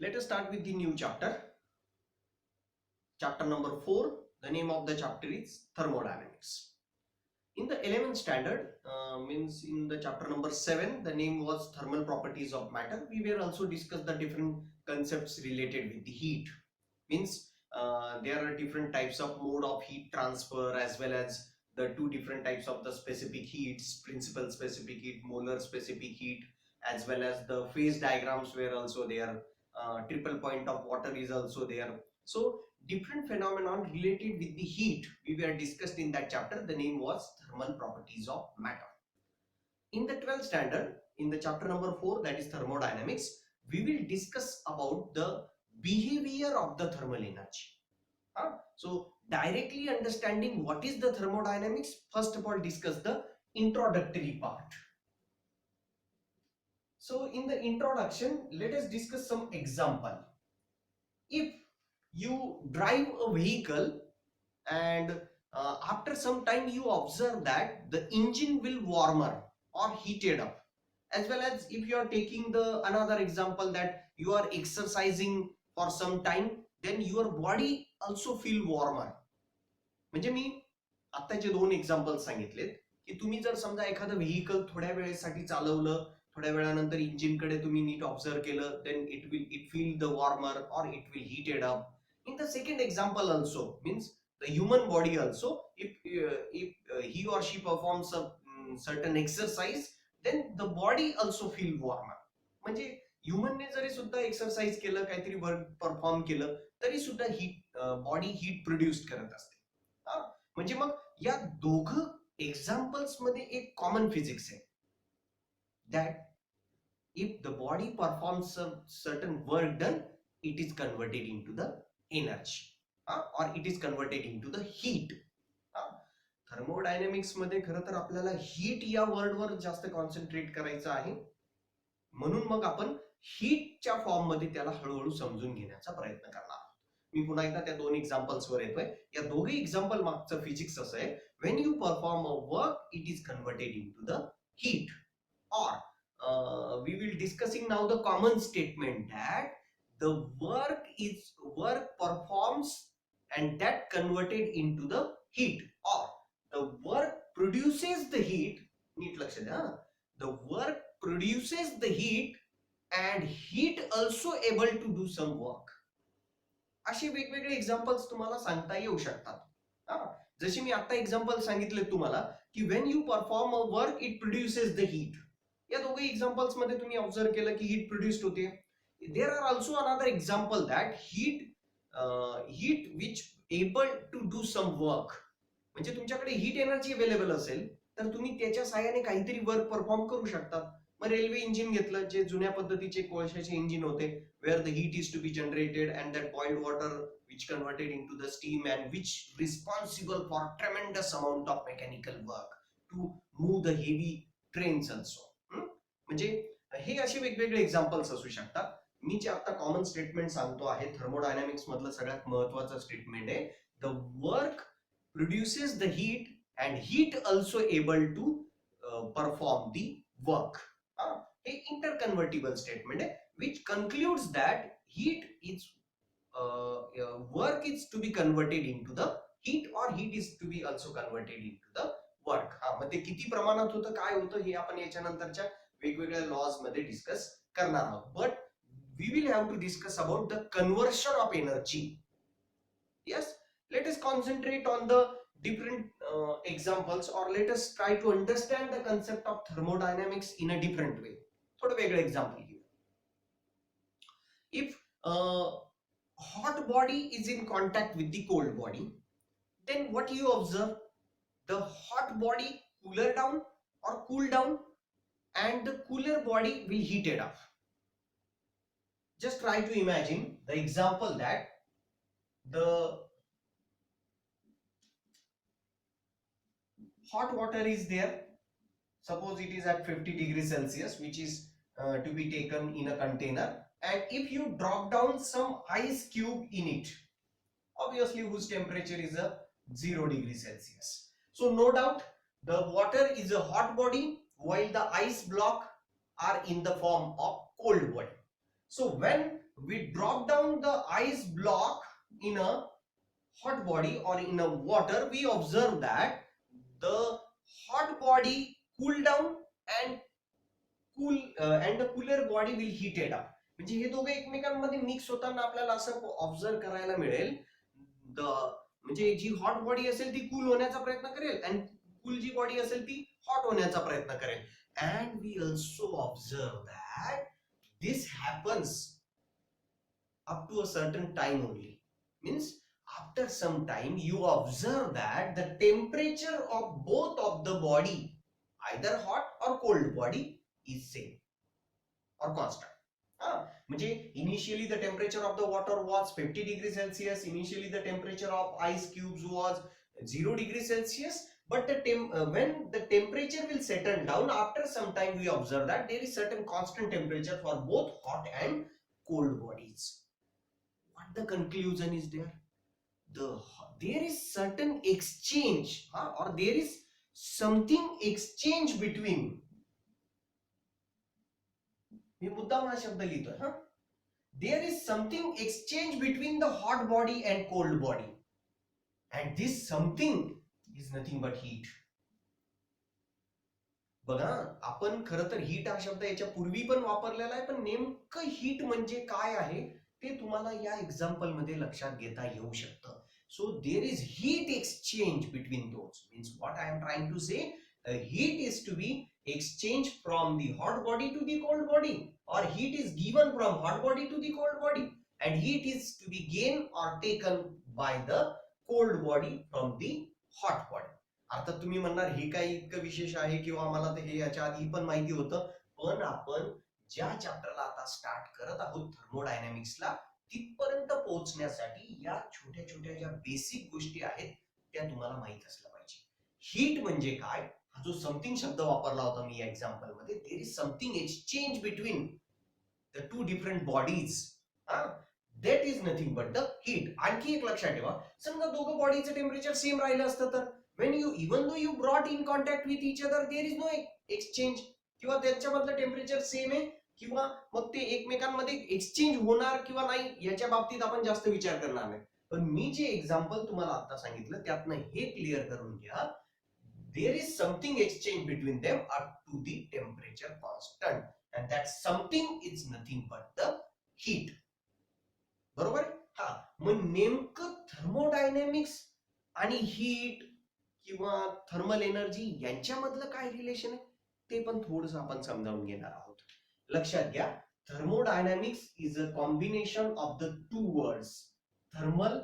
Let us start with the new chapter. Chapter number 4. The name of the chapter is Thermodynamics. In the 11th standard, means in the chapter number 7, the name was Thermal Properties of Matter. We will also discuss the different concepts related with the heat. Means there are different types of mode of heat transfer, as well as the two different types of the specific heats, principal specific heat, molar specific heat, as well as the phase diagrams were also there. Triple point of water is also there. So different phenomenon related with the heat we were discussed in that chapter. The name was Thermal Properties of Matter. In the 12th standard, in the chapter number 4, that is thermodynamics, we will discuss about the behavior of the thermal energy. So directly understanding what is the thermodynamics, first of all discuss the introductory part. So in the introduction, let us discuss some example. If you drive a vehicle and after some time you observe that the engine will warmer or heated up, as well as if you are taking the another example that you are exercising for some time, then your body also feel warmer. म्हणजे मी आताचे दोन example सांगितलेत की तुम्ही जर समजा एखादं vehicle थोड्या वेळेसाठी चालवलं, थोड्या वेळानंतर इंजिन कडे तुम्ही नीट ऑब्झर्व केलं, then it feel the warmer or it will heated up. In the second example also, means the human body also, if he or she performs a certain exercise, then the body also feel warmer. म्हणजे ह्युमनने जरी सुद्धा exercise केलं, काहीतरी work perform केलं, तरी सुद्धा heat body heat produce करत असते. म्हणजे मग या दोघं एक्झाम्पल्स मध्ये एक कॉमन फिजिक्स आहे, that if the body performs a certain work done, it is converted into the energy, or it is converted into the heat. Thermodynamics मध्ये खरं तर आपल्याला हीट या वर्ड वर जास्त कॉन्सन्ट्रेट करायचं आहे, म्हणून मग आपण हीटच्या फॉर्म मध्ये त्याला हळूहळू समजून घेण्याचा प्रयत्न करणार आहोत. मी पुन्हा एकदा त्या दोन एक्झाम्पल्स वर येतोय. या दोघी एक्झाम्पल मागचं फिजिक्स असं आहे, when you perform a work it is converted into the heat. Or we will discussing now the common statement that the work performs and that converted into the heat, or the work produces the heat. नीट लक्ष द्या, the work produces the heat and heat also able to do some work. असे वेगवेगळे examples तुम्हाला सांगता येऊ शकतात. जशी मी आता एक्झाम्पल सांगितले तुम्हाला की when you perform a work it produces the heat. या दोघी एक्झाम्पल्स मध्ये तुम्ही ऑब्झर्व केलं की हीट प्रोड्युस्ड होते. There are also another example that heat which able to do some work. म्हणजे तुमच्याकडे हीट एनर्जी अवेलेबल असेल तर तुम्ही त्याच्या साहाय्याने काहीतरी वर्क परफॉर्म करू शकतात. मग रेल्वे इंजिन घेतलं, जे जुन्या पद्धतीचे कोळशाचे इंजिन होते, where the heat is to be generated and that boiled water which converted into the steam and which responsible for tremendous amount of mechanical work to move the heavy trains also. म्हणजे हे असे वेगवेगळे examples असू शकतात. मी जे आता common statement सांगतो आहे thermodynamics मधलं सगळ्यात महत्वाचं स्टेटमेंट आहे, the work produces the heat and heat also able to perform the work. हे इंटरकन्व्हर्टिबल स्टेटमेंट आहे which concludes that heat is work is to be converted into the heat or heat is to be also converted into the work. मग ते किती प्रमाणात होतं, काय होतं, हे आपण याच्या नंतरच्या वेगवेगळ्या लॉज मध्ये डिस्कस करणार आहोत. But we will have to discuss about the conversion of energy. Yes, let us concentrate on the different examples, or let us try to understand the concept of thermodynamics in a different way. थोडं वेगळं example घेऊ. If hot body is in contact with the cold body, then what you observe, the hot body cooler down or cool down and the cooler body will heat it up. Just try to imagine the example that the hot water is there, suppose it is at 50 degrees Celsius, which is to be taken in a container, and if you drop down some ice cube in it, obviously whose temperature is a 0 degree Celsius. So no doubt the water is a hot body while the ice block are in the form of cold body. So when we drop down the ice block in a hot body or in a water, we observe that the hot body cool down and the cooler body will heat it up. म्हणजे हे दोघे एकमेकांमध्ये mix होताना आपल्याला असं observe करायला मिळेल. म्हणजे जी hot body असेल ती कूल होण्याचा प्रयत्न करेल आणि कूल जी बॉडी असेल ती हॉट होण्याचा प्रयत्न करेल. And we also observe that this happens up to a certain time only. Means after some time you observe that the temperature of both of the body, either hot or cold body, is same or constant. म्हणजे initially the temperature of the water was 50 degrees Celsius, initially the temperature of ice cubes was 0 degrees Celsius, but when the temperature will settle down after some time, we observe that there is certain constant temperature for both hot and cold bodies. What the conclusion is there? There is certain exchange, or there is something exchange between. मी मुद्दाम हा शब्द लिहितोय. There is something exchange between the hot body and cold body, and this something is nothing but heat. बघा, आपण खरं तर heat हा शब्द याच्या पूर्वी पण वापरलेला आहे, पण नेमकं हीट म्हणजे काय आहे ते तुम्हाला या एक्झाम्पल मध्ये लक्षात घेता येऊ शकतं. So there is heat exchange between those. Means what I am trying to say, heat is to be exchanged from the hot body to the cold body, or heat is given from hot body to the cold body, and heat is to be gained or taken by the cold body from the hot body. अर्थात तुम्ही म्हणणार हे काही इतकं विशेष आहे किंवा आम्हाला तर हे याच्या आधी पण माहिती होतं, पण आपण ज्या चॅप्टरला आता स्टार्ट करत आहोत थर्मोडायनॅमिक्सला, तिथपर्यंत पोहोचण्यासाठी या छोट्या छोट्या ज्या बेसिक गोष्टी आहेत त्या तुम्हाला माहित असल्या पाहिजे. हीट म्हणजे काय, हा जो समथिंग शब्द वापरला होता मी या एक्झाम्पल मध्ये, there is something exchange between the two different bodies, that is nothing but the heat. आणखी एक लक्षात ठेवा, समजा दोघं बॉडीचं टेम्परेचर सेम राहिलं असतं तर when you even though you brought in contact with each other, there is no exchange, किंवा त्यांच्यामधलं टेम्परेचर सेम आहे किंवा मग ते एकमेकांमध्ये एक्सचेंज होणार किंवा नाही याच्या बाबतीत आपण जास्त विचार करणार नाही. पण मी जे एक्झाम्पल तुम्हाला आता सांगितलं त्यातनं हे क्लिअर करून घ्या, there is something exchange between them up to the temperature constant, and that something is nothing but the heat. बरोबर. मग नेमकं थर्मोडायनॅमिक्स आणि हीट किंवा थर्मल एनर्जी यांच्यामधलं काय रिलेशन आहे ते पण थोडंसं आपण समजावून घेणार आहोत. लक्षात घ्या, thermodynamics is a combination of the two words, thermal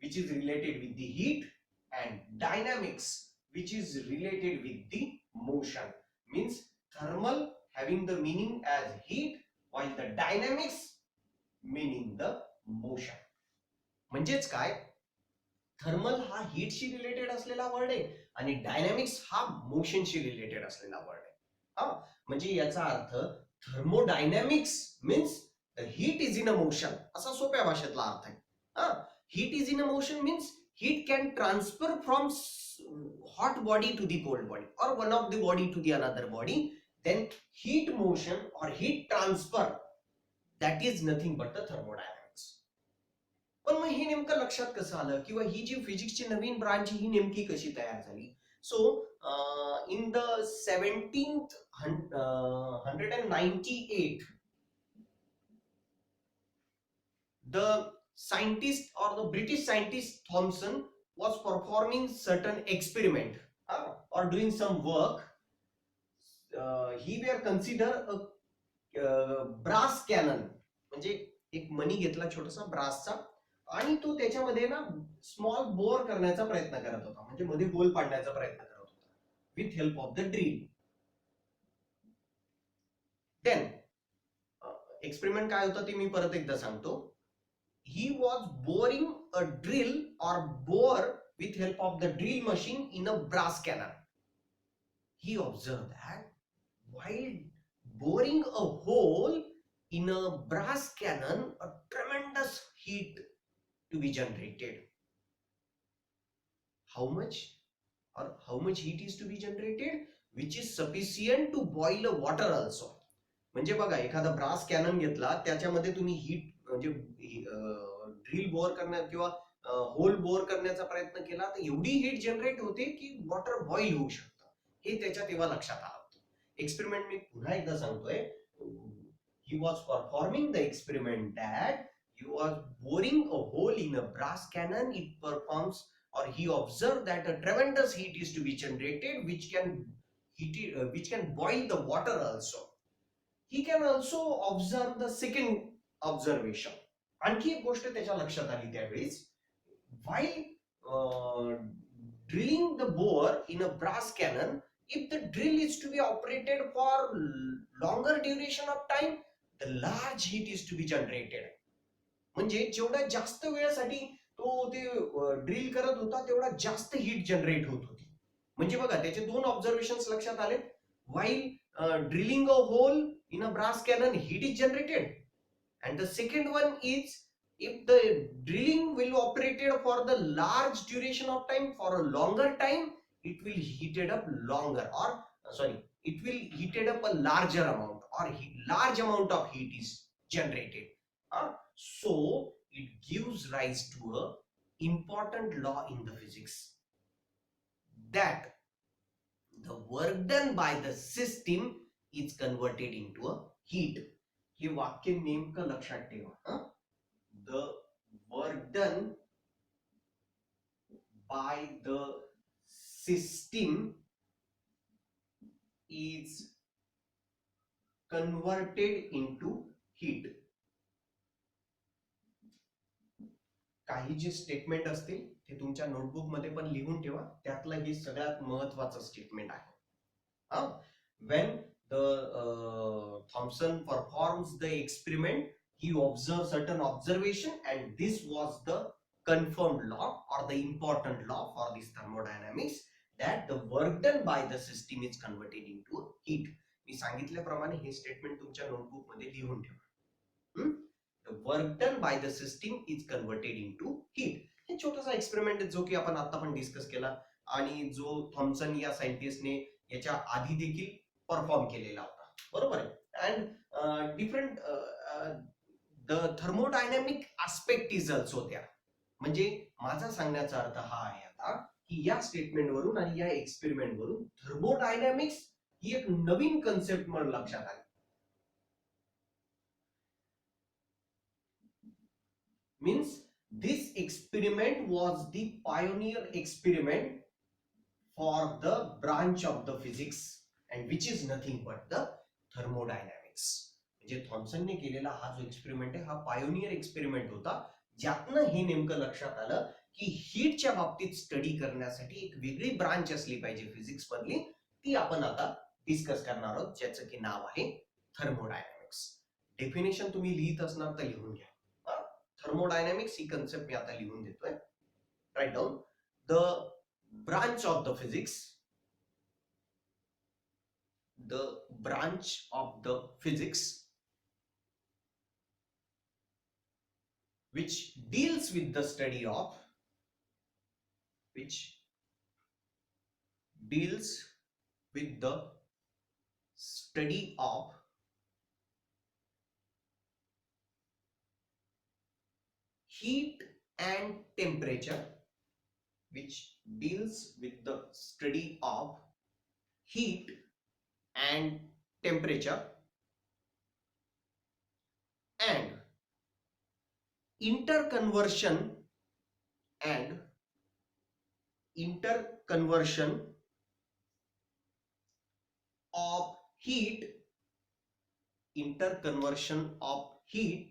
which is related with the heat and dynamics which is related with the motion. Means thermal having the meaning as heat while the dynamics meaning the motion. म्हणजेच काय, thermal हा हीटशी related असलेला word आहे आणि dynamics हा मोशनशी related असलेला word आहे. म्हणजे याचा अर्थ thermodynamics means the heat is in a motion, असा सोप्या भाषेतला अर्थ आहे. Heat is in a motion means heat can transfer from hot body to the cold body or one of the body to the another body, then heat motion or heat transfer, that is nothing but the thermodynamics. पण मग हे नेमकं लक्षात कसं आलं किंवा ही जी फिजिक्सची नवीन branch ही नेमकी कशी तयार झाली? सो in the 1798 the scientist or the British scientist Thomson was performing certain experiment or doing some work. He were considered a brass cannon, म्हणजे एक मणी घेतला छोटासा ब्रासचा आणि तो त्याच्यामध्ये ना स्मॉल बोर करण्याचा प्रयत्न करत होता, म्हणजे मध्ये होल पाडण्याचा प्रयत्न करत होता with help of the drill. Then experiment काय होतं ते मी परत एकदा सांगतो. He was boring a drill or bore with help of the drill machine in a brass cannon. He observed that while boring a hole in a brass cannon, a tremendous heat to be generated. How much heat is to be generated, which is sufficient to boil a water also. म्हणजे बघा, एखादा brass canon घेतला, त्याच्यामध्ये तुम्ही heat म्हणजे drill bore करण्यात किंवा whole bore करण्याचा प्रयत्न केला तर एवढी हीट जनरेट होते की वॉटर बॉईल होऊ शकतं. हे त्याच्या तेव्हा लक्षात आलं होतं. एक्सपेरिमेंट मी पुन्हा एकदा सांगतोय. He was performing the experiment that he was boring a hole in a brass cannon. It performs, or he observed that a tremendous heat is to be generated, which can boil the water also. He can also observe the second observation. आणखी एक गोष्ट त्याच्या लक्षात आली त्यावेळेस, while drilling the bore in a brass cannon, if the drill is to be operated for longer duration of time, the large heat is to be generated. म्हणजे जेवढ्या जास्त वेळेसाठी तो ते ड्रिल करत होता तेवढा जास्त हीट जनरेट होत होती. म्हणजे बघा त्याचे दोन ऑब्झर्वेशन्स लक्षात आले. while drilling a hole in a brass cannon, heat is generated, and the second one is if the drilling will operated for the large duration of time, for a longer time, it will heated up longer, or it will heated up a larger amount, or large amount of heat is generated. So it gives rise to a important law in the physics, that the work done by the system is converted into a heat. हे वाक्य नेमकं लक्षात ठेवा. The work done by the system is converted into heat. काही जे statement असतील ते तुमच्या notebook मध्ये पण लिहून ठेवा. त्यातलं हे सगळ्यात महत्वाचं स्टेटमेंट आहे. When the Thomson performs the experiment, he observed certain observation, and this was the confirmed law, or the important law for this thermodynamics, that the work done by the system is converted into heat. मी सांगितल्याप्रमाणे हे statement तुमच्या notebook मध्ये लिहून ठेवा. The work done by the system is converted into heat. हे छोटासा experiment जो की आपण आता पण डिस्कस केला, आणि जो थॉम्सन या सायंटिस्टने याच्या आधी देखील परफॉर्म केलेला होता. बरोबर आहे. And different the thermodynamic aspect is also there. म्हणजे माझा सांगण्याचा अर्थ हा आहे आता की या स्टेटमेंट वरून आणि या एक्सपेरिमेंट वरून थर्मोडायनॅमिक्स ही एक नवीन कन्सेप्ट मला लक्षात आली. Means this experiment was the pioneer experiment for the branch of the physics, and which is nothing but the thermodynamics. म्हणजे थॉम्सनने केलेला हा जो एक्सपेरिमेंट आहे हा पायोनियर एक्सपेरिमेंट होता, ज्यातनं हे नेमकं लक्षात आलं की हीटच्या बाबतीत स्टडी करण्यासाठी एक वेगळी ब्रांच असली पाहिजे फिजिक्स मधली. ती आपण आता डिस्कस करणार आहोत, ज्याचं की नाव आहे थर्मोडायनॅमिक्स. डेफिनेशन तुम्ही लिहित असणार तर लिहून घ्या. थर्मोडायनॅमिक्स ही कन्सेप्ट मी आता लिहून देतोय. Right down. The branch of the physics, which deals with the study of heat and temperature, which deals with the study of heat and temperature, and interconversion of heat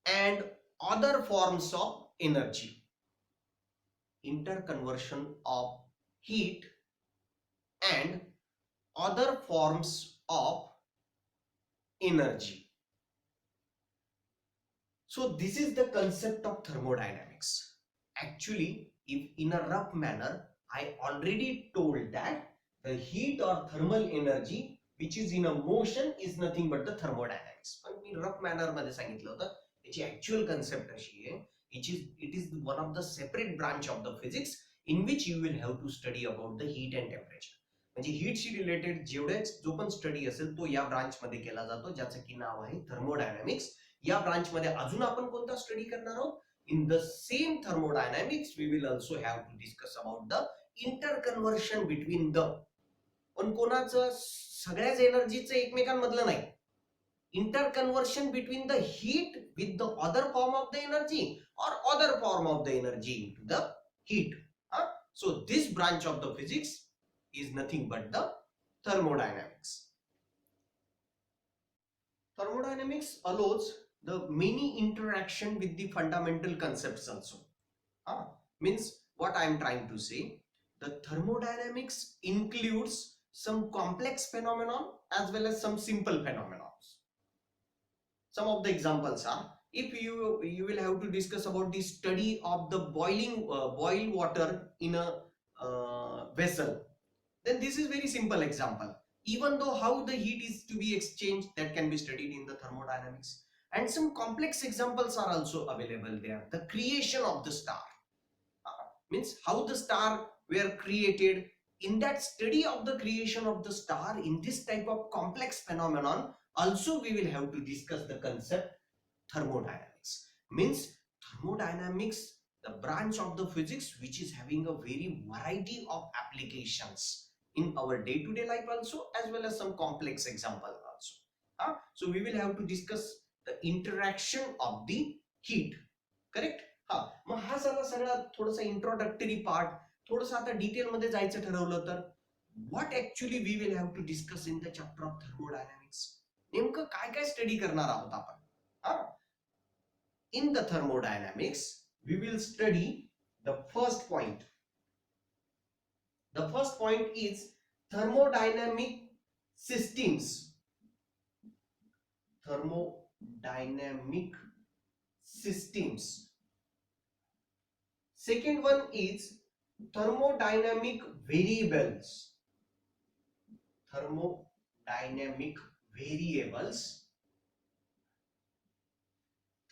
and other forms of energy. Interconversion of heat and other forms of energy. So this is the concept of thermodynamics. Actually, if in a rough manner, I already told that the heat or thermal energy which is in a motion is nothing but the thermodynamics. पण मी rough manner मध्ये सांगितलं होतं. याची actual concept अशी आहे, it is one of the separate branch of the physics in which you will have to study about the heat and temperature. म्हणजे हीटशी related जो पण स्टडी असेल तो या ब्रांच मध्ये केला जातो, ज्याचं की नाव आहे थर्मोडायनामिक्स. या ब्रांच मध्ये अजून आपण कोणता स्टडी करणार आहोत? In the same thermodynamics we will also have to discuss about the interconversion between the, पण कोणाचं सगळ्याच एनर्जीचं एकमेकांमधलं नाही. Interconversion between the heat with the other form of the energy or other form of the energy into the heat. So this branch of the physics is nothing but the thermodynamics. Thermodynamics allows the many interaction with the fundamental concepts also. Means what I am trying to say, the thermodynamics includes some complex phenomenon as well as some simple phenomena. Some of the examples are, if you will have to discuss about the study of the boil water in a vessel, then this is very simple example. Even though how the heat is to be exchanged, that can be studied in the thermodynamics. And some complex examples are also available there. The creation of the star, means how the star were created. In that study of the creation of the star, in this type of complex phenomenon, also we will have to discuss the concept thermodynamics. Means thermodynamics, the branch of the physics which is having a very variety of applications in our day-to-day life also, as well as some complex example also. So we will have to discuss the interaction of the heat. Correct? मग हा सगळा थोडासा introductory part, थोडंसं आता detail मध्ये जायचं ठरवलं तर what actually we will have to discuss in the chapter of thermodynamics. नेमकं काय काय स्टडी करणार आहोत आपण? In the thermodynamics we will study the first point. The first point is thermodynamic systems. Thermodynamic systems. Second one is thermodynamic variables. Thermodynamic variables.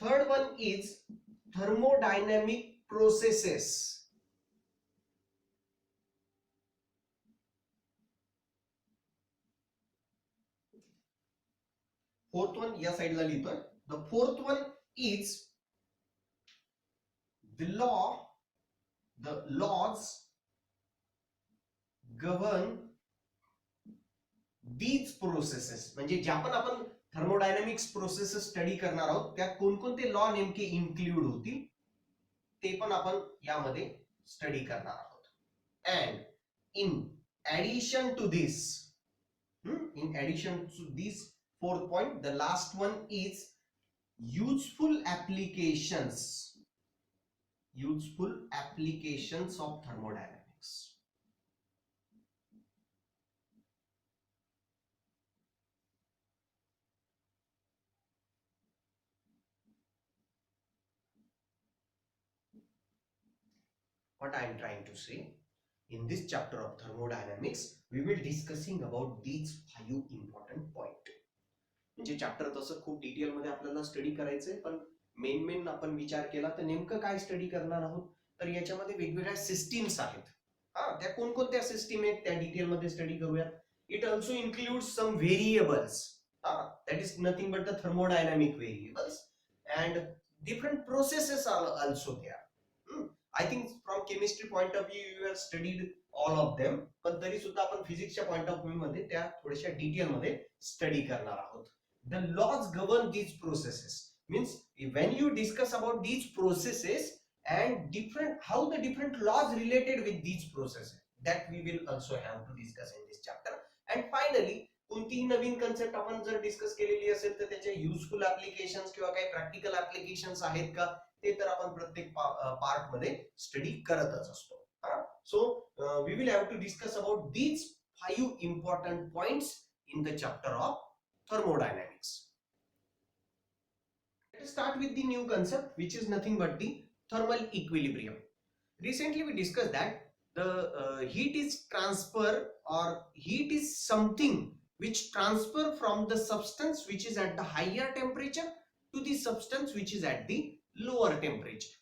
Third one is thermodynamic processes. Fourth one या साइडला लिहितोय. The fourth one is the laws govern these processes. म्हणजे ज्या पण आपण thermodynamics processes study करणार आहोत त्यात कोणकोणते लॉ नेमके इन्क्लूड होतील ते पण आपण यामध्ये स्टडी करणार आहोत. And in addition to this fourth point, the last one is useful applications of thermodynamics. What I am trying to say, in this chapter of thermodynamics we will discussing about these 5 important points. म्हणजे chapter तसं खूप detail मध्ये आपल्याला study करायचंय, पण main आपण विचार केला तर नेमकं काय स्टडी करणार आहोत तर याच्यामध्ये वेगवेगळ्या सिस्टीम्स आहेत. त्या कोणकोणत्या सिस्टीम आहेत त्या डिटेल मध्ये स्टडी करूयात. It also includes some variables, that is nothing but the thermodynamic variables and different processes are also there. I think from chemistry point of view you have studied all of them, पण तरी सुद्धा आपण फिजिक्सच्या point of view मध्ये त्या थोड्याशा detail मध्ये study करणार आहोत. The laws govern these processes. Means when you discuss about these processes and how the different laws related with these processes, that we will also have to discuss in this chapter. And finally कोणतीही नवीन concept आपण जर discuss केलेली असेल तर त्याचे useful applications किंवा काही practical applications आहेत का ते तर आपण प्रत्येक पार्ट मध्ये स्टडी करतच असतो. So we will have to discuss about these 5 important points in the chapter of thermodynamics. Let us start with the new concept, which is nothing but the thermal equilibrium. Recently we discussed that the heat is transfer, or heat is something which transfer from the substance which is at the higher temperature to the substance which is at the lower temperature.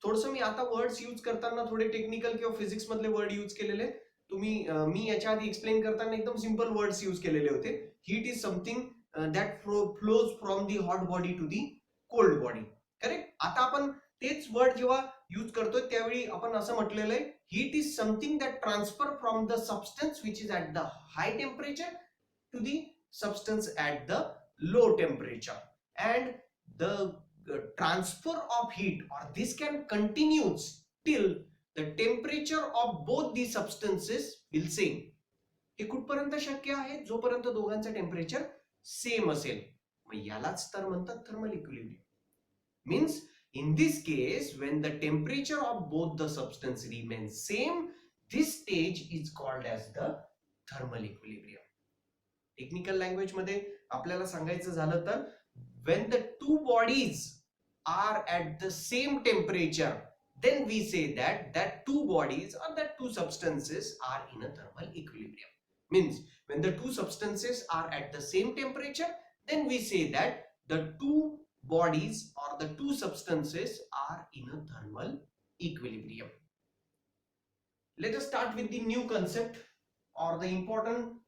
थोडंसं मी आता words use करताना थोडे technical किंवा physics मधले word use केलेले, मी याच्या आधी explain करताना एकदम सिंपल वर्ड्स यूज केलेले होते. Heat is something that flows from the hot body to the cold body. Correct. आता आपण तेच वर्ड जेव्हा यूज करतोय त्यावेळी आपण असं म्हटलेलं आहे, heat is something that transfer from the substance which is at the high temperature to the substance at the low temperature, and the transfer of heat or this can continues till the temperature of both the substances will same. हे कुठपर्यंत शक्य आहे? जोपर्यंत दोघांचं temperature same असेल. मग यालाच तर म्हणतात thermal equilibrium. Means in this case when the temperature of both the substance remains same, this stage is called as the thermal equilibrium. Technical language मध्ये आपल्याला सांगायचं झालं तर when the two bodies are at the same temperature, then we say that two bodies or that two substances are in a thermal equilibrium. Means when the two substances are at the same temperature, then we say that the two bodies or the two substances are in a thermal equilibrium. Let us start with the new concept or the important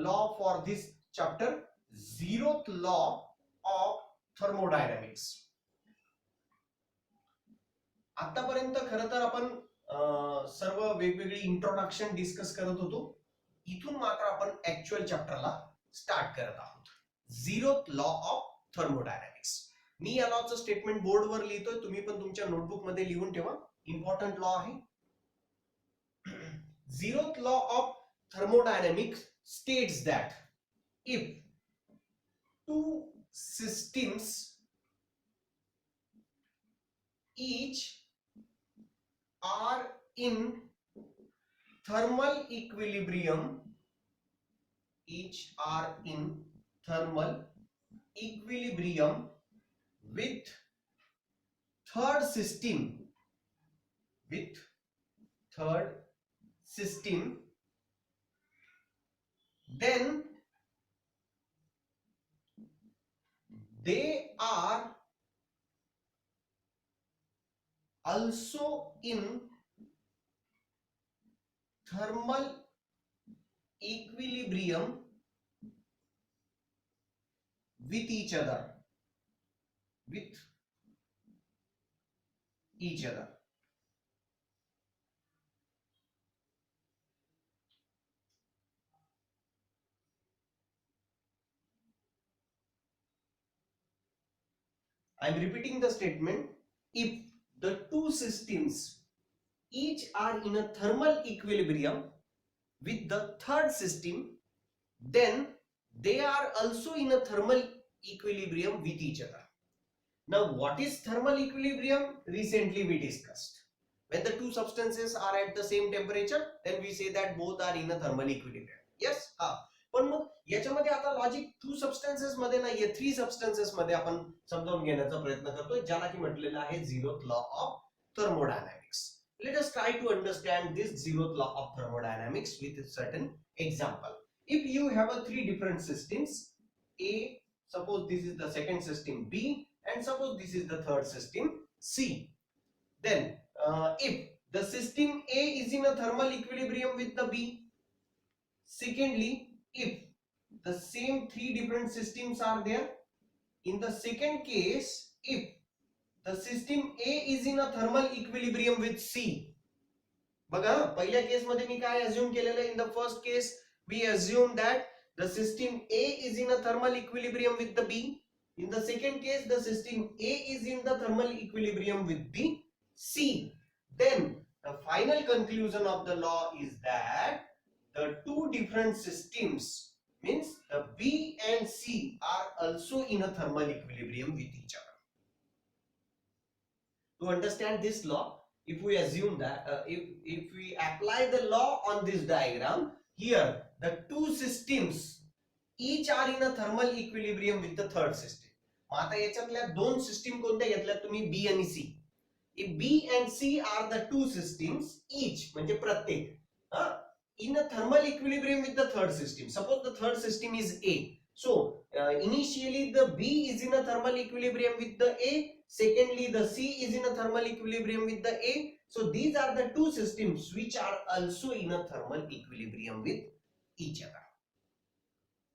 law for this chapter, zeroth law of thermodynamics. आतापर्यंत खरं तर आपण सर्व वेगवेगळी introduction discuss करत होतो. इथून मात्र आपण ऍक्च्युअल चॅप्टरला स्टार्ट करत आहोत. Zeroth law of thermodynamics. मी या लॉचं स्टेटमेंट बोर्डवर लिहितोय, तुम्ही पण तुमच्या नोटबुक मध्ये लिहून ठेवा. इम्पॉर्टंट लॉ आहे. Zeroth law of thermodynamics states that if two systems each are in thermal equilibrium, with third system, then they are also in thermal equilibrium with each other. I am repeating the statement. If the two systems each are in a thermal equilibrium with the third system, then they are also in a thermal equilibrium with each other. Now, what is thermal equilibrium? Recently we discussed. When the two substances are at the same temperature, then we say that both are in a thermal equilibrium. Yes? पण मग याच्यामध्ये आता logic to substances मध्ये नाहीये, three substances मध्ये आपण समजावून घेण्याचा प्रयत्न करतोय, ज्याला की म्हटलेलं आहे zeroth law of thermodynamics. Let us try to understand this zeroth law of thermodynamics with a certain example. If you have a three different systems, A, suppose this is the second system B, and suppose this is the third system C. Then if the system A is in a thermal equilibrium with the B, secondly, if the same three different systems are there, in the second case, if the system A is in a thermal equilibrium with C. बघा पहिल्या case मध्ये मी काय assume केलेलं आहे? In the first case we assume that the system A is in a thermal equilibrium with the B. In the second case the system A is in the thermal equilibrium with the C. Then the final conclusion of the law is that the two different systems, means the B and C, are also in a thermal equilibrium with each other. To understand this law, if we assume that if we apply the law on this diagram, here the two systems each are in a thermal equilibrium with the third system. आता याच्यातल्या दोन system कोणत्या घेतल्या तुम्ही? B आणि C. If B and C are the two systems each, म्हणजे प्रत्येक in a thermal equilibrium with the third system. Suppose the third system is A So initially the B is in a thermal equilibrium with the A. Secondly, the C is in a thermal equilibrium with the A. So these are the two systems which are also in a thermal equilibrium with each other.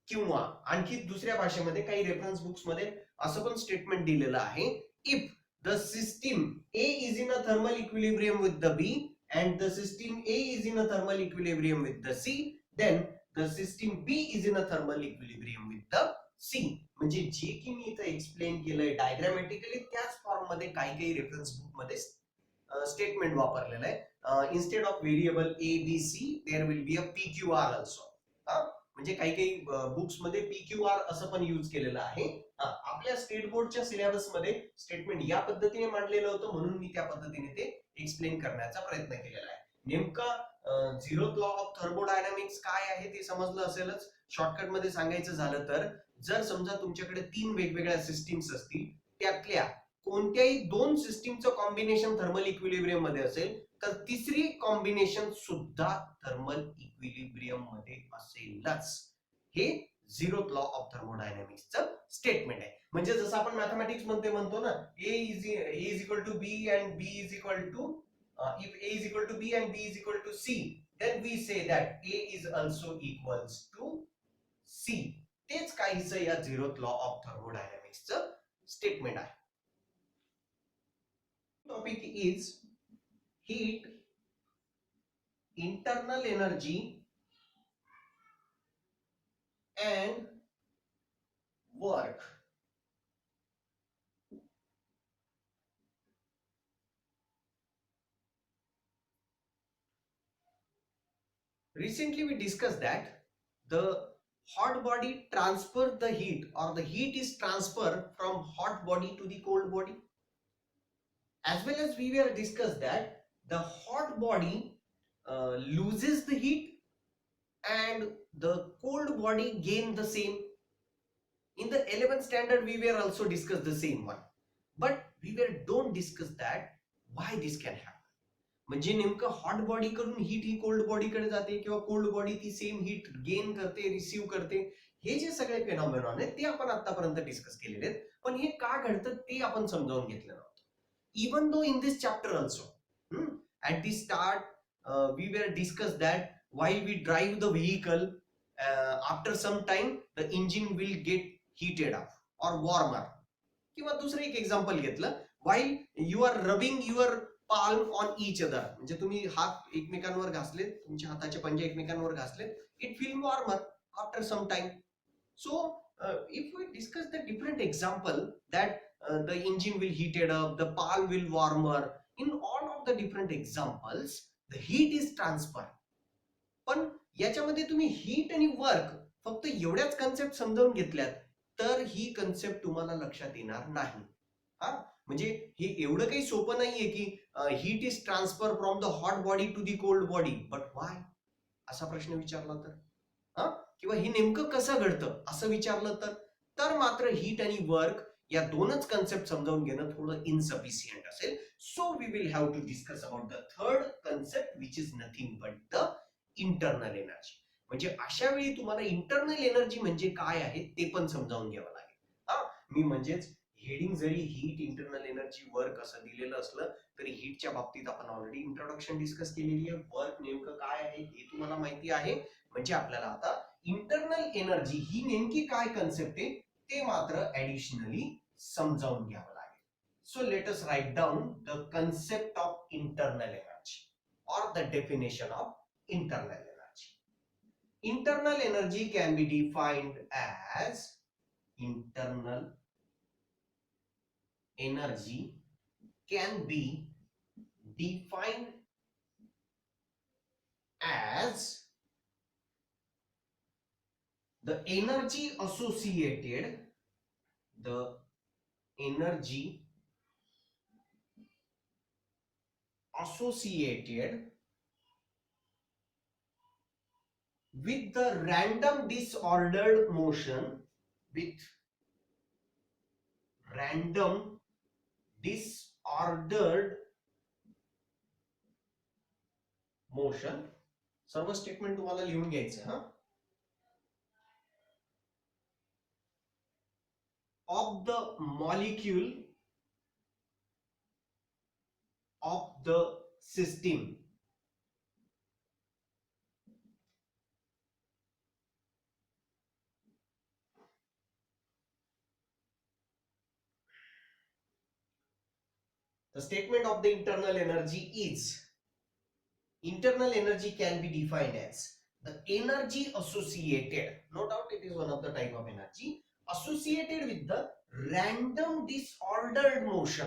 किंवा आणखी दुसऱ्या भाषेमध्ये काही reference books मध्ये असं पण statement दिलेलं आहे, if the system A is in a thermal equilibrium with the B and the system A is in a thermal equilibrium with the C, then the system B is in a thermal equilibrium with the C. म्हणजे जे की मी इथं explain केलंय diagrammatically त्याच form मध्ये काही काही reference book मध्ये statement वापरलेलं आहे. Instead of variable A B C there will be a PQR also. म्हणजे काही काही बुक्स मध्ये PQR असं पण यूज केलेलं आहे. आपल्या स्टेट बोर्डच्या सिलेबस मध्ये स्टेटमेंट या पद्धतीने मांडलेलं होतं म्हणून मी त्या पद्धतीने ते एक्सप्लेन करण्याचा प्रयत्न केलेला आहे. नेमका झिरोथ लॉ ऑफ थर्मोडायनामिक्स काय आहे ते समजलं असेलच. शॉर्टकट मध्ये सांगायचं झालं तर जर समजा तुमच्याकडे 3 वेगवेगळ्या सिस्टीम्स असतील, त्यातल्या कोणत्याही 2 सिस्टीमचं कॉम्बिनेशन थर्मल इक्विलिब्रियम मध्ये असेल तर तिसरी कॉम्बिनेशन सुद्धा थर्मल इक्विलिब्रियम मध्ये असेलच. हे झिरोथ लॉ ऑफ थर्मोडायनामिक्सचं स्टेटमेंट आहे. म्हणजे जसं आपण मॅथमॅटिक्स मध्ये म्हणतो ना, A is equal to B and B is equal to if A is equal to B and B is equal to C, then we say that A is also equals to C. तेच काहीच या zeroth law of थर्मोडायनामिक्सचं statement आहे. Topic is heat, internal energy and work. Recently we discussed that the hot body transfers the heat or the heat is transferred from hot body to the cold body. As well as we were discussed that the hot body loses the heat and the cold body gain the same. In the 11th standard we were also discussed the same one, but we were don't discuss that why this can happen. म्हणजे नेमकं hot body कडून heat ही cold body कडे जाते किंवा cold body ती same heat gain करते, receive करते, हे जे सगळे फेनॉमेनॉन आहेत ते आपण आतापर्यंत डिस्कस केलेले आहेत. पण हे का घडतं ते आपण समजावून घेतलं नव्हतं. Even though in this chapter also at the start we were discussed that while we drive the vehicle after some time the engine will get heated up or warmer. किंवा दुसरं एक एक्झाम्पल घेतलं, while you are rubbing your palm on each other, म्हणजे तुम्ही हात एकमेकांवर घासले, तुमच्या हाताचे पंजे एकमेकांवर घासले, it feel warmer after some time. So if we discuss the different example that the engine will heated up, the palm will warmer, in all of the different examples the heat is transferred. पण याच्यामध्ये तुम्ही heat आणि work फक्त एवढ्याच concept समजावून घेतल्यात तर ही concept तुम्हाला लक्षात येणार नाही. म्हणजे हे एवढं काही सोपं नाहीये की heat is transfer from the hot body to the cold body, but why असा प्रश्न विचारला तर, किंवा हे नेमकं कसं घडतं असं विचारलं तर मात्र हीट आणि वर्क या दोनच कन्सेप्ट समजावून घेणं थोडं इनसफिशियंट असेल. So we will have to discuss about the third concept which is nothing but the internal energy. म्हणजे अशा वेळी तुम्हाला इंटरनल एनर्जी म्हणजे काय आहे ते पण समजावून घ्यावं लागेल. मी म्हणजेच हेडिंग जरी हीट, इंटरनल एनर्जी, वर्क असं दिलेलं असलं तरी हीटच्या बाबतीत आपण ऑलरेडी इंट्रोडक्शन डिस्कस केलेली आहे. वर्क नेमकं काय आहे हे तुम्हाला माहिती आहे. म्हणजे आपल्याला आता इंटरनल एनर्जी ही नेमकी काय कन्सेप्ट आहे ते मात्र ऍडिशनली समजावून घ्यावं लागेल. So let us write down the concept of internal energy or the definition of internal energy. Internal energy can be defined as internal energy can be defined as the energy associated with the random disordered motion, with random disordered motion. सर्व statement तुम्हाला लिहून घ्यायचं. of the molecule of the system. The statement of the internal energy is, internal energy can be defined as the energy associated, no doubt it is one of the type of energy, associated with the random disordered motion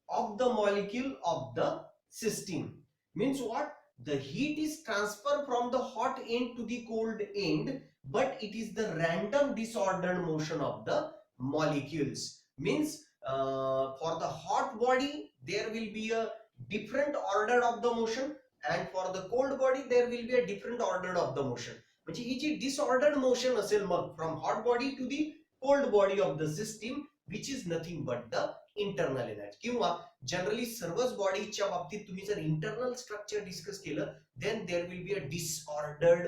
of the molecule of the system. Means what? The heat is transferred from the hot end to the cold end, but it is the random disordered motion of the molecules. Means for the hot body there will be a different order of the motion, and for the cold body there will be a different order of the motion. म्हणजे ही जी disordered motion असेल मग from hot body to the cold body of the system, which is nothing but the internal energy. किंवा generally सर्वच बॉडीच्या बाबतीत तुम्ही जर internal structure discuss केलं, then there will be a disordered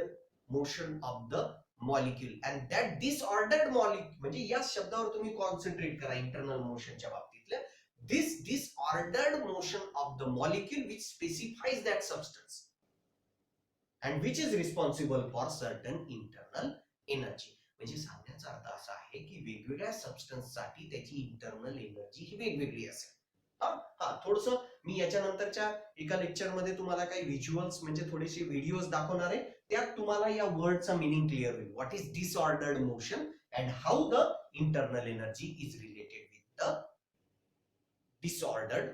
motion of the molecule, and that disordered molecule म्हणजे या शब्दावर तुम्ही कॉन्सन्ट्रेट करा इंटरनल मोशनच्या बाबतीतल्या. this disordered motion of the molecule which specifies that substance and which is responsible for certain internal energy. म्हणजे सांगण्याचा अर्थ असा आहे की वेगवेगळ्या सबस्टन्ससाठी त्याची इंटरनल एनर्जी ही वेगवेगळी असेल. थोडस मी याच्यानंतरच्या एका लेक्चरमध्ये तुम्हाला काही व्हिज्युअल्स म्हणजे थोडेसे व्हिडिओज दाखवणार आहे, त्यात तुम्हाला या वर्डचा मीनिंग क्लिअर होईल. What is disordered motion and how the internal energy is related with the disordered